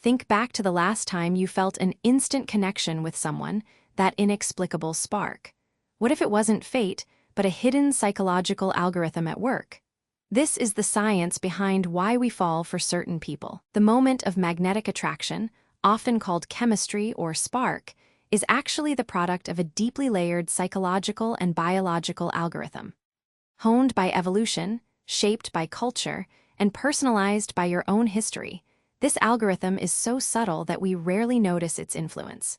Think back to the last time you felt an instant connection with someone, that inexplicable spark. What if it wasn't fate, but a hidden psychological algorithm at work? This is the science behind why we fall for certain people. The moment of magnetic attraction, often called chemistry or spark, is actually the product of a deeply layered psychological and biological algorithm. Honed by evolution, shaped by culture, and personalized by your own history, this algorithm is so subtle that we rarely notice its influence.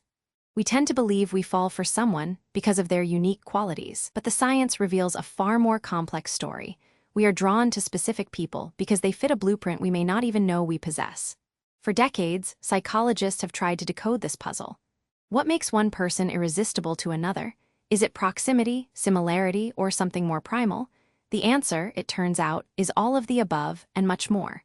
We tend to believe we fall for someone because of their unique qualities, but the science reveals a far more complex story. We are drawn to specific people because they fit a blueprint we may not even know we possess. For decades, psychologists have tried to decode this puzzle. What makes one person irresistible to another? Is it proximity, similarity, or something more primal? The answer, it turns out, is all of the above and much more.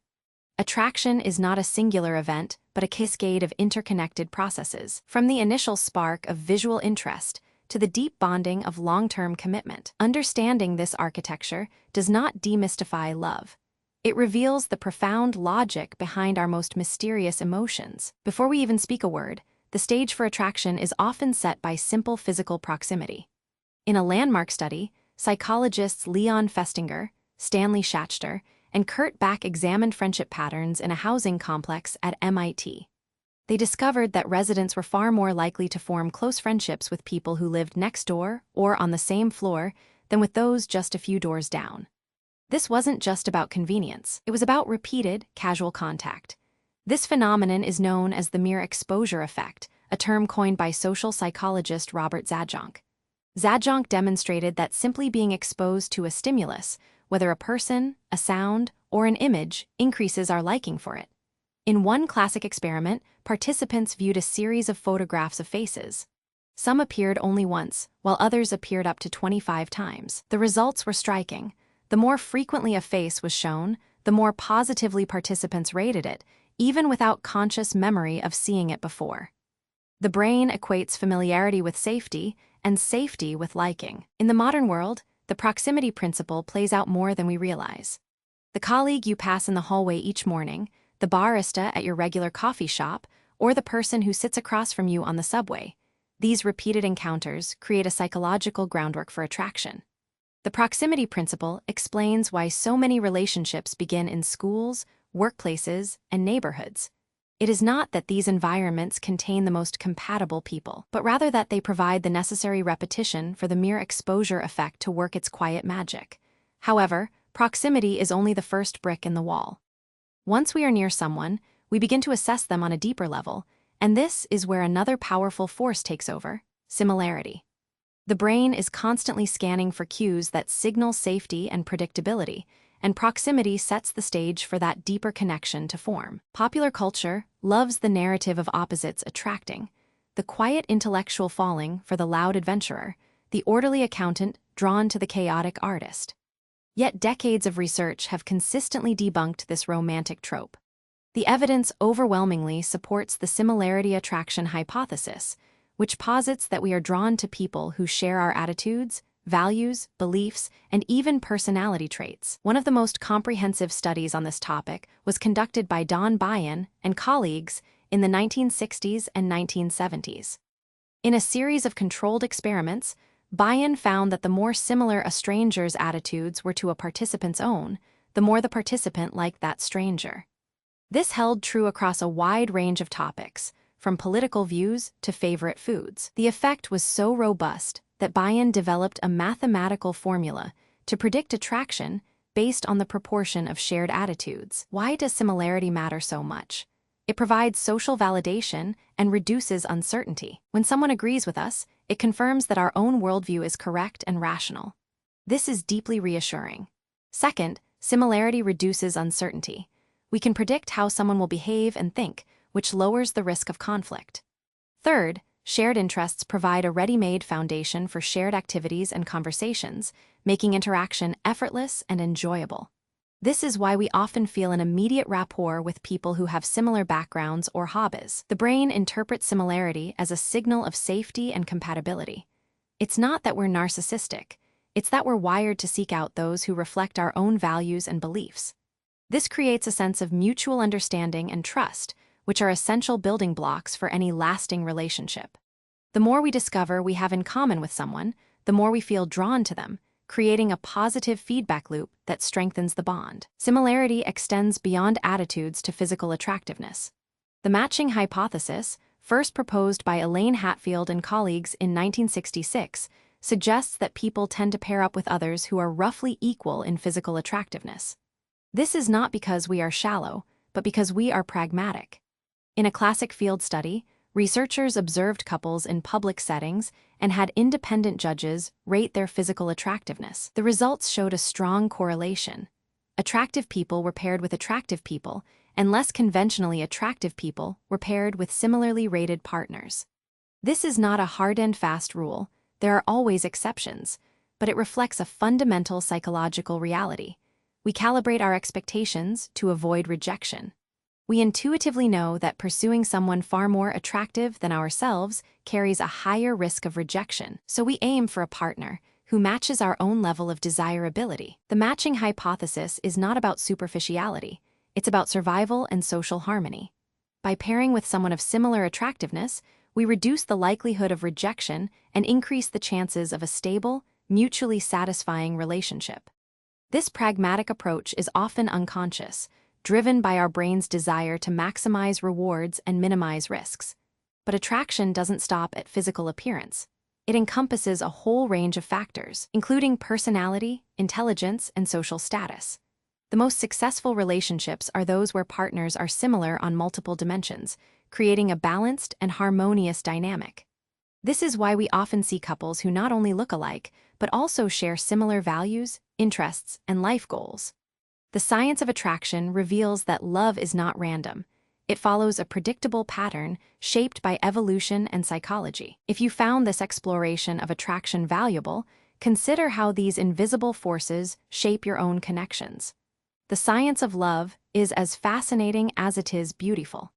Attraction is not a singular event, but a cascade of interconnected processes, from the initial spark of visual interest to the deep bonding of long-term commitment. Understanding this architecture does not demystify love. It reveals the profound logic behind our most mysterious emotions. Before we even speak a word, the stage for attraction is often set by simple physical proximity. In a landmark study, psychologists Leon Festinger, Stanley Schachter, and Kurt Bach examined friendship patterns in a housing complex at MIT. They discovered that residents were far more likely to form close friendships with people who lived next door or on the same floor than with those just a few doors down. This wasn't just about convenience, it was about repeated, casual contact. This phenomenon is known as the mere exposure effect, a term coined by social psychologist Robert Zajonc. Zajonc demonstrated that simply being exposed to a stimulus, whether a person, a sound, or an image, increases our liking for it. In one classic experiment, participants viewed a series of photographs of faces. Some appeared only once, while others appeared up to 25 times. The results were striking. The more frequently a face was shown, the more positively participants rated it, even without conscious memory of seeing it before. The brain equates familiarity with safety, and safety with liking. In the modern world, the proximity principle plays out more than we realize. The colleague you pass in the hallway each morning, the barista at your regular coffee shop, or the person who sits across from you on the subway. These repeated encounters create a psychological groundwork for attraction. The proximity principle explains why so many relationships begin in schools, workplaces, and neighborhoods. It is not that these environments contain the most compatible people, but rather that they provide the necessary repetition for the mere exposure effect to work its quiet magic. However, proximity is only the first brick in the wall. Once we are near someone, we begin to assess them on a deeper level, and this is where another powerful force takes over: similarity. The brain is constantly scanning for cues that signal safety and predictability, and proximity sets the stage for that deeper connection to form. Popular culture loves the narrative of opposites attracting, the quiet intellectual falling for the loud adventurer, the orderly accountant drawn to the chaotic artist. Yet decades of research have consistently debunked this romantic trope. The evidence overwhelmingly supports the similarity attraction hypothesis, which posits that we are drawn to people who share our attitudes, values, beliefs, and even personality traits. One of the most comprehensive studies on this topic was conducted by Don Byun and colleagues in the 1960s and 1970s. In a series of controlled experiments, Byun found that the more similar a stranger's attitudes were to a participant's own, the more the participant liked that stranger. This held true across a wide range of topics, from political views to favorite foods. The effect was so robust that Byun developed a mathematical formula to predict attraction based on the proportion of shared attitudes. Why does similarity matter so much? It provides social validation and reduces uncertainty. When someone agrees with us, it confirms that our own worldview is correct and rational. This is deeply reassuring. Second, similarity reduces uncertainty. We can predict how someone will behave and think, which lowers the risk of conflict. Third, shared interests provide a ready-made foundation for shared activities and conversations, making interaction effortless and enjoyable. This is why we often feel an immediate rapport with people who have similar backgrounds or hobbies. The brain interprets similarity as a signal of safety and compatibility. It's not that we're narcissistic, it's that we're wired to seek out those who reflect our own values and beliefs. This creates a sense of mutual understanding and trust, which are essential building blocks for any lasting relationship. The more we discover we have in common with someone, the more we feel drawn to them, creating a positive feedback loop that strengthens the bond. Similarity extends beyond attitudes to physical attractiveness. The matching hypothesis, first proposed by Elaine Hatfield and colleagues in 1966, suggests that people tend to pair up with others who are roughly equal in physical attractiveness. This is not because we are shallow, but because we are pragmatic. In a classic field study, researchers observed couples in public settings and had independent judges rate their physical attractiveness. The results showed a strong correlation. Attractive people were paired with attractive people, and less conventionally attractive people were paired with similarly rated partners. This is not a hard and fast rule. There are always exceptions, but it reflects a fundamental psychological reality. We calibrate our expectations to avoid rejection. We intuitively know that pursuing someone far more attractive than ourselves carries a higher risk of rejection, so we aim for a partner who matches our own level of desirability. The matching hypothesis is not about superficiality, it's about survival and social harmony. By pairing with someone of similar attractiveness, we reduce the likelihood of rejection and increase the chances of a stable, mutually satisfying relationship. This pragmatic approach is often unconscious, driven by our brain's desire to maximize rewards and minimize risks. But attraction doesn't stop at physical appearance. It encompasses a whole range of factors, including personality, intelligence, and social status. The most successful relationships are those where partners are similar on multiple dimensions, creating a balanced and harmonious dynamic. This is why we often see couples who not only look alike, but also share similar values, interests, and life goals. The science of attraction reveals that love is not random. It follows a predictable pattern shaped by evolution and psychology. If you found this exploration of attraction valuable, consider how these invisible forces shape your own connections. The science of love is as fascinating as it is beautiful.